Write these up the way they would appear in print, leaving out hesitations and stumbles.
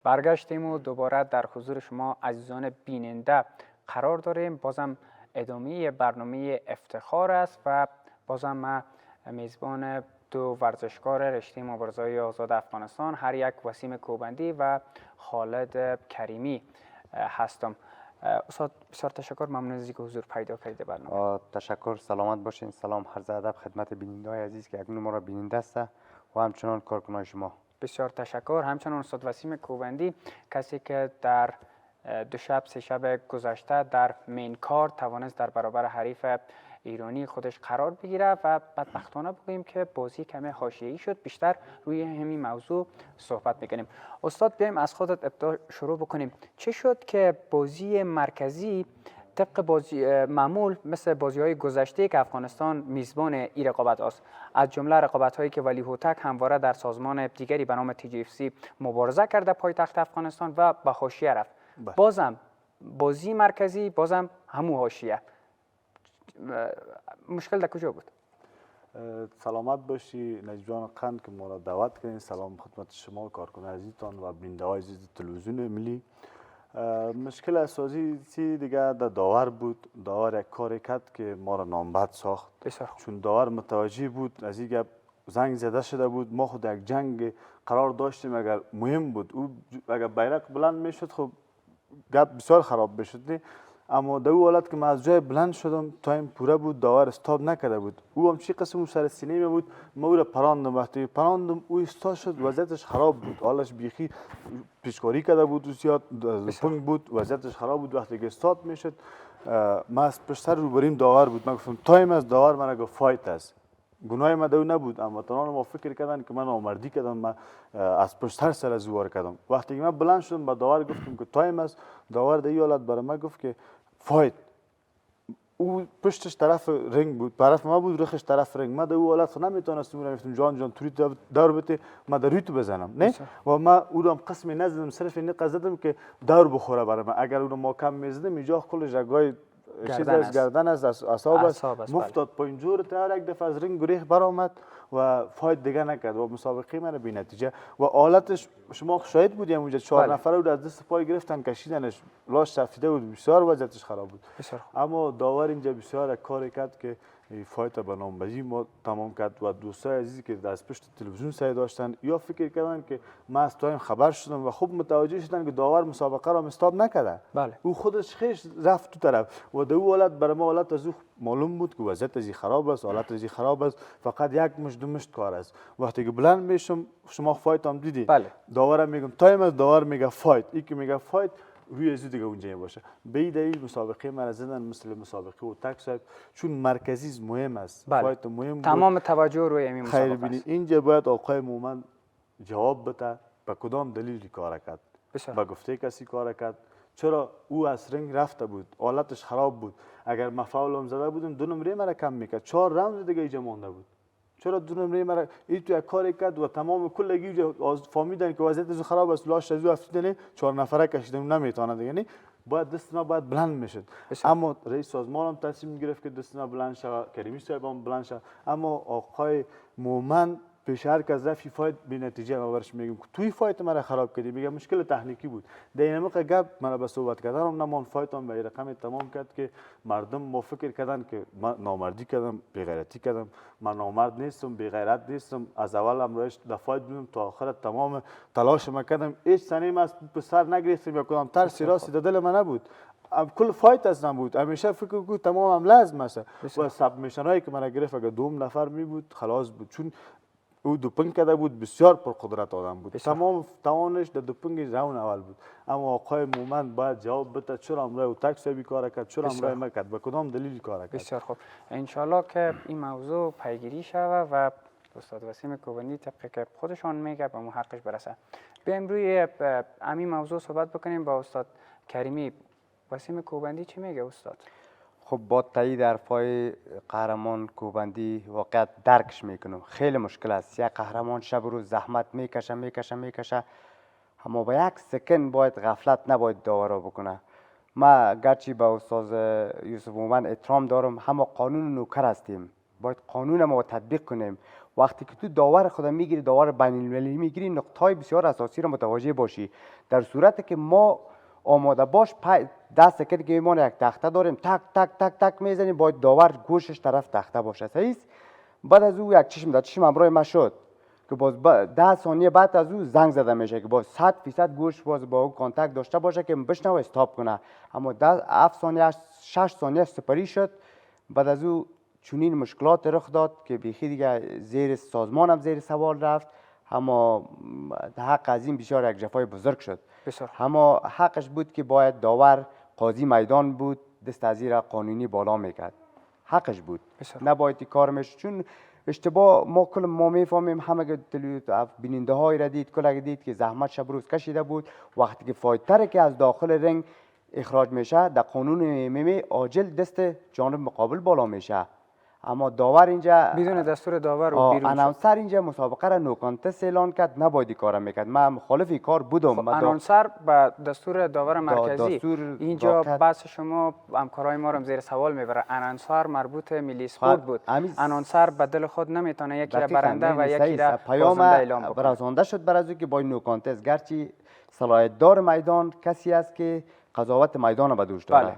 برگشتیم و دوباره در حضور شما عزیزان بیننده قرار داریم. بازم ادامه برنامه افتخار است و بازم ما میزبان دو ورزشکار رشته مبارزه‌های آزاد افغانستان، هر یک وسیم کوبندی و خالد کریمی هستم. استاد بسیار تشکر، ممنون از اینکه حضور پیدا کردید برنامه. تشکر، سلامت باشین. سلام عرض ادب خدمت بیننده‌های عزیز که اکنون ما را بیننده است و همچنان کارکنان شما. بسیار تشکر. همچنان استاد وسیم کوبندی، کسی که در دو شب سه شب گذشته در مین کار توانست در برابر حریف ایرانی خودش قرار بگیره و بدبختانه بگوییم که بازی کمی حاشیه‌ای شد. بیشتر روی همین موضوع صحبت میکنیم. استاد بیایم از خودت ابتدا شروع بکنیم. چه شد که بازی مرکزی طبق بازی معمول مثل بازی‌های گذشته که افغانستان میزبان این رقابت است، از جمله رقابت‌هایی که ولی هوتک همواره در سازمان دیگری به نام TGFC مبارزه کرده پایتخت افغانستان و به حاشیه رفت، بازم بازی مرکزی بازم همون حاشیه، مشکل در کجا بود؟ سلامت باشی نجیبان قند که ما را دعوت کردین. سلام خدمت شما کارکنان عزیزتان و بیننده‌های عزیز تلویزیون ملی. مشکل اساسی دیگه در داور بود. داور یک کاری کرد که ما را نامبد ساخت، چون داور متوجه بود از این گپ زنگ زده شده بود. ما خود یک جنگ قرار داشتیم، اگر مهم بود او اگر بیرق بلند میشد خب گپ بسیار خراب میشد، اما در او حالت که من از جای بلند شدم تایم پوره بود، داور استاب نکرده بود. او هم چی قسم سر سینه می بود، ما او را پراندم. وقتی پراندم او استاد شد، وضعیتش خراب بود، حالش بیخی پیشکاری کرده بود، زیاد پنگ بود، وضعیتش خراب بود. وقتی که استاد میشد ما از پشت سر روبریم داور بود، من گفتم تایم از داور، من گفت فایت است. گناه ما دو نبود، اما تنان ما فکر کردن که من نامردی کردم، من از پشت سر از وار کردم. وقتی که من بلند شدم با داور گفتم که تایم است، داور در این حالت برای من گفت که فایت. او پشتش طرف رنگ بود، طرف ما بود، رخش طرف رنگ. ما در او حالت نمیتونستم میگفتم جان توری دور بده، ما در روی تو بزنم نه، و ما او را قسمی نزدم، صرف این قصدم که دور بخوره برای من. اگر او را ما کم میزدم اینجا کل جگای گردن است، اعصاب است، مفتاد پایین جور تا یک دفعه از رنگ گریخ برآمد و فایت دیگه نکرد و مسابقه من بی نتیجه. و حالتش شما شاهد بودیم اونجا 4 نفره او از دست پای گرفتن کشیدنش، لاش سفیده بود، بسیار وضعیتش خراب بود. اما داور اینجا بسیار کاری کرد که فایت به نامبردی ما تمام کرد و دوستای عزیزی که از پشت تلویزیون سایه داشتن یا فکر کردن که ما از تایم خبر شدم و خوب متوجه شدن که داور مسابقه را استاب نکرده. او خودش خیش رفت تو طرف و در او حالت برای ما حالت از او معلوم بود که وضعیت ازی خراب است، حالت ازی خراب است، فقط یک مشت دو مشت کار است. وقتی که بلند میشم شما فایت هم دیدی، داورم میگم تایم است، داور میگه فایت، این که میگه فایت روی ازی دیگه اونجا باشه. به این دلیل مسابقه من زدن مثل مسابقه و تک صاحب، چون مرکزی مهم است، فایت مهم تمام توجه روی این مسابقه است. اینجا باید آقای مومن جواب بده به کدام دلیلی کار کرد، به گفته کسی کار کرد، چرا او از رنگ رفته بود، حالتش خراب بود. اگر ما فاولم زده بودم 2 نمره مرا کم میکرد، 4 راوند دیگه اینجا مونده بود. چرا 2 نمره مرا این تو یک کاری کرد و تمام کلگی فهمیدن که وضعیتش خراب است، لاش از او افتیدن 4 نفره کشیدن نمیتونه دیگه نه، باید دست ما باید بلند میشد. اما رئیس سازمان هم تصمیم گرفت که دست ما بلند شود، کریمی صاحب هم بلند شد، اما آقای مومن پیش هر کس رفت فایت بی نتیجه. ما برش میگیم توی فایت مرا خراب کردی، میگه مشکل تکنیکی بود. در این موقع گپ مرا به صحبت کردن هم نمان، فایت هم به رقم تمام کرد که مردم ما فکر کردن که من نامردی کردم، بی غیرتی کردم. من نامرد نیستم، بی غیرت نیستم، از اول هم روش در فایت بودم تا آخر تمام تلاش ما کردم، هیچ سنیم از سر نگرفتم یا کدام ترسی راستی در دل من نبود. کل فایت از نبود، همیشه فکر کو تمام هم لازم است و سبمیشن هایی که من گرفت اگر 2 نفر می بود خلاص بود، چون او دوپنگ کرده بود، بسیار پرقدرت آدم بود، تمام توانش در دوپنگ راون اول بود. اما آقای مومن باید جواب بده چرا امرای او تک صاحبی کار کرد، چرا امرای ما کرد، به کدام دلیل کار کرد. بسیار خوب، انشالله که این موضوع پیگیری شود و استاد وسیم کوبندی طبقی که خودشان میگه به محققش برسه. بیایم روی همین موضوع صحبت بکنیم با استاد کریمی. وسیم کوبندی چی میگه استاد؟ خب با تایید حرفای قهرمان کوبندی واقعا درکش میکنم، خیلی مشکل است. یک قهرمان شب و روز زحمت میکشه، اما با یک سکند باید غفلت نباید داورا بکنه. ما گرچه به استاد یوسف مومن احترام دارم، اما قانون نوکر هستیم، باید قانون ما تطبیق کنیم و وقتی که تو داور خود میگیری، داور بین المللی میگیری، نقطه‌های بسیار اساسی را متوجه باشی. در صورتی که ما آماده باش دست کردی که ما یک تخته داریم، تک تک تک تک میزنیم، باید داور گوشش طرف تخته باشه. صحیح است؟ بعد از او یک چشم در چشم همراه ما شد که باز 10 ثانیه بعد از او زنگ زده میشه که باز 100% گوش باز با او کانتاکت داشته باشه که بشنوه استاپ کنه. اما 7 ثانیه 6 ثانیه سپری شد. بعد از او چنین مشکلات رخ داد که بیخی دیگه زیر سازمان هم زیر سوال رفت. اما حق از این بسیار یک جفای بزرگ شد. اما حقش بود که باید داور قاضی میدان بود، دست از زیر قانونی بالا میکرد. حقش بود. نباید کار میشه. چون اشتباه ما میفهمیم، همه بیننده های را دید، کل دید که زحمت شب روز کشیده بود. وقتی که فایتره که از داخل رنگ اخراج میشه، در قانون MMA عاجل دست جانب مقابل بالا میشه. اما داور اینجا بدون دستور داور و بیرون اناونسر اینجا مسابقه را نو کانتست اعلان کرد، نباید کار میکرد. من مخالف این کار بودم. اناونسر به دستور داور مرکزی اینجا بحث شما همکارای ما رو زیر سوال میبره. اناونسر مربوط ملی اسپورت بود. اناونسر به دل خود نمیتونه یکی را برنده و یکی را بازنده اعلام بکنه. برازنده شد بر از که باید نو کانتست، گرچه صلاحیت دار میدان کسی است که قضاوت میدان به دوش داره.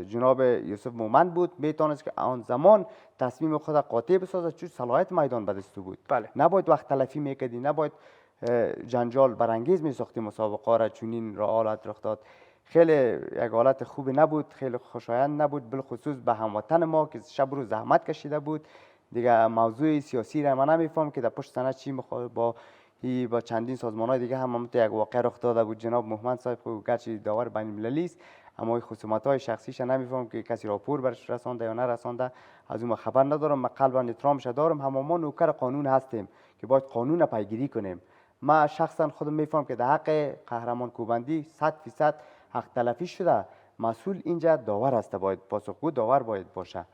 جناب یوسف مومند بود، میتونست که آن زمان تصمیم خود قاطع بسازه، چون صلاحیت میدان به دست بود. نباید وقت تلفی میکردی، نباید جنجال برانگیز میساختی مسابقه را. چنین را حالت رخ داد. خیلی یک حالت خوب نبود، خیلی خوشایند نبود، بالخصوص به هموطن ما که شب روز زحمت کشیده بود. دیگه موضوع سیاسی را من نمیفهم که در پشت سنه چی با چندین سازمان‌های دیگه هم یک واقعه رخ داده بود. جناب محمد صاحب گرچه داور بین المللی است، اما خصومت‌های شخصیش نمیفهم که کسی راپور برش رسانده یا نرسانده، از اون خبر ندارم. من قلبا احترامش دارم. ما نوکر قانون هستیم که باید قانون را پیگیری کنیم. من شخصا خودم میفهم که در حق قهرمان کوبندی 100% حق تلفی شده. مسئول اینجا داور است، باید پاسخگو داور باید باشه.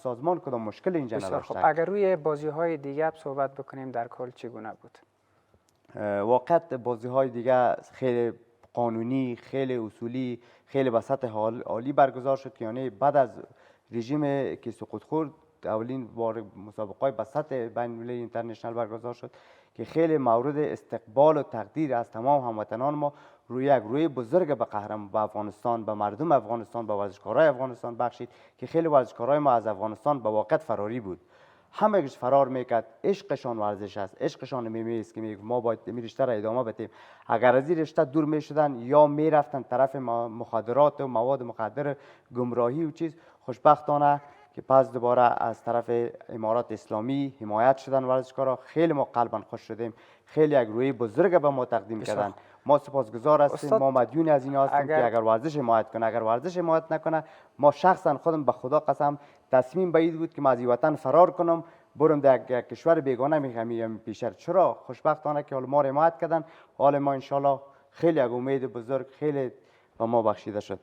سازمان کدام مشکل اینجا نداشته. اگر روی بازی‌های دیگه صحبت بکنیم، در کل چگونه بود؟ واقعا بازی‌های دیگه خیلی قانونی، خیلی اصولی، خیلی به سطح عالی برگزار شد. یعنی بعد از رژیم که سقوط خورد، اولین بار مسابقات به سطح بین المللی اینترنشنال برگزار شد که خیلی مورد استقبال و تقدیر از تمام هموطنان ما روی بزرگ به افغانستان، به مردم افغانستان، به ورزشکارای افغانستان بخشید که خیلی ورزشکارای ما از افغانستان به واقعیت فراری بود. همه‌اش فرار میکرد. عشقشان ورزش است، عشقشان MMA است که ما باید این رشته را ادامه بدیم. اگر از این رشته دور میشدن یا میرفتن طرف مخدرات و مواد مخدر، گمراهی و چیز، خوشبختانه که پس دوباره از طرف امارات اسلامی حمایت شدن ورزشکارا. خیلی ما قلبا خوش شدیم. خیلی یک روی بزرگ به ما تقدیم کردن. ما سپاسگزار هستیم. ما مدیون از این هستیم که اگر ورزش حمایت کنه، اگر ورزش حمایت نکنه، ما شخصا خودم به خدا قسم تصمیم به این بود که من از این وطن فرار کنم، برم در یک کشور بیگانه میخوام پیشر. چرا؟ خوشبختانه که حال ما حمایت کردن. حال ما انشالله خیلی یک امید بزرگ خیلی به ما بخشیده شد.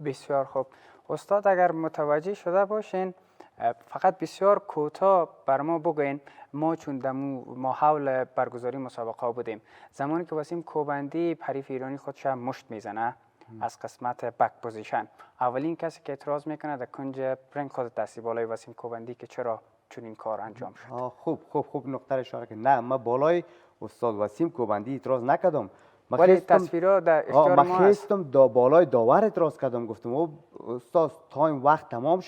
بسیار خوب. استاد اگر متوجه شده باشین، فقط بسیار کوتاه بر ما بگوین. ما چون ما حول برگزاری مسابقه بودیم، زمانی که وسیم کوبندی حریف ایرانی خودش مشت میزنه از قسمت بک پوزیشن، اولین کسی که اعتراض میکنه در کنج رنگ خود دستی بالای وسیم کوبندی که چرا چون این کار انجام شد. خوب نقطه اشاره که نه، من بالای استاد وسیم کوبندی اعتراض نکردم. ولی تصویرها در اختیار ما هست. بالای داور اعتراض کردم، گفتم استاد تایم وقت تمام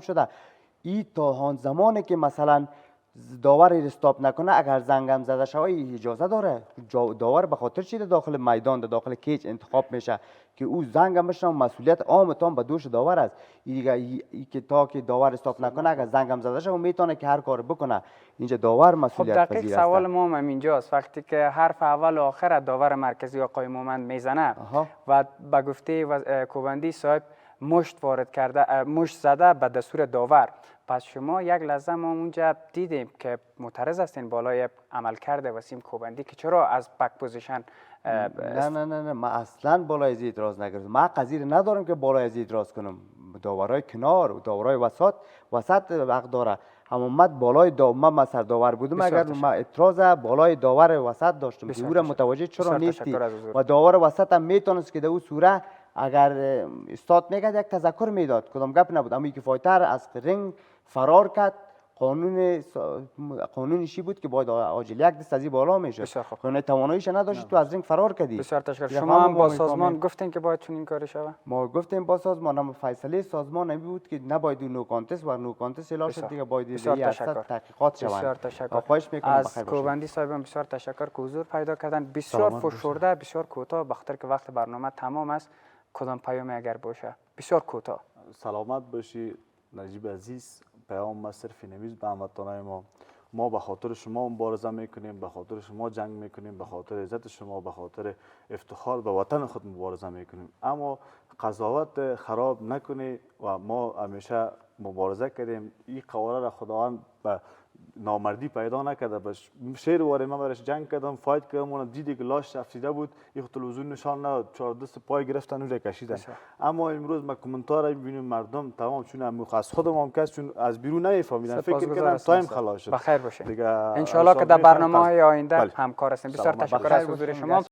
شده. این تا آن زمانی که مثلا داور استاپ نکنه، اگر زنگم زده شوه اجازه داره. داور به خاطر چیه داخل میدان داخل کیج انتخاب میشه که او زنگم بشنه، مسئولیت عام به دوش داور است. ای که تا که داور استاپ نکنه، اگر زنگم زده شوه میتونه که هر کار بکنه. اینجا داور مسئولیت پذیر است. دقیق سوال ما هم اینجاست. وقتی که حرف اول و آخر داور مرکزی آقای مومند میزنه و به گفته کوبندی صاحب مشت وارد کرده، مشت زده به دستور داور، پس شما یک لحظه ما اونجا دیدیم که معترض هستین بالای عمل کرده وسیم کوبندی که چرا از بک پوزیشن نه من اصلا بالای از اعتراض نکردم. من قضیه ندارم که بالای از اعتراض کنم. داورای کنار و داورای وسط حق داره. اما من بالای من سرداور بودم، اگر من اعتراض بالای داور وسط داشتم که او را متوجه چرا نیستی و داور وسط هم میتونست که در اون صورت اگر استاد میگه یک تذکر میداد، کدام گپ نبود. اما که فایتر از رنگ فرار کرد، قانونشی بود که باید عاجل یک دست از این بالا میشد. بسیار خوب. خونه تواناییش نداشت تو از رینگ فرار کردی. بسیار تشکر. دیگه شما هم همون با ما سازمان می‌فهمیم. گفتین که باید چنین کاری شود؟ ما گفتیم با سازمان، اما فیصله سازمان این بود که نباید نو کانتست و نو کانتست اعلام شد، دیگه باید بسیار دیگه تشکر. تحقیقات شوند. بسیار تشکر. و خواهش میکنم از بخیر باشید. کوبندی صاحبان بسیار تشکر که حضور پیدا کردن. بسیار فشرده، بسیار کوتاه، بخاطر که وقت برنامه تمام است. کدام پیامی اگر باشه بسیار کوتاه. سلامت باشی نجیب عزیز. پیام ما صرف نمیز به هموطنان ما به خاطر شما مبارزه میکنیم، به خاطر شما جنگ میکنیم، به خاطر عزت شما، به خاطر افتخار به وطن خود مبارزه میکنیم. اما قضاوت خراب نکنی و ما همیشه مبارزه کردیم. این قواره را خداوند به نامردی پیدا نکرده. بس شیر واره من برش جنگ کردم، فایت کردم، اون دیدی که لاش افسیده بود، این تلویزیون نشان نداد، 4 دست پای گرفتن اون کشیدن. اما امروز ما کامنتار میبینیم مردم تمام چون از خودم هم کس چون از بیرون نمیفهمیدن، فکر کردن تایم خلاص شد. بخیر باشه. دیگه ان شاء الله که در برنامه‌های آینده همکار هستیم. بسیار تشکر از حضور شما.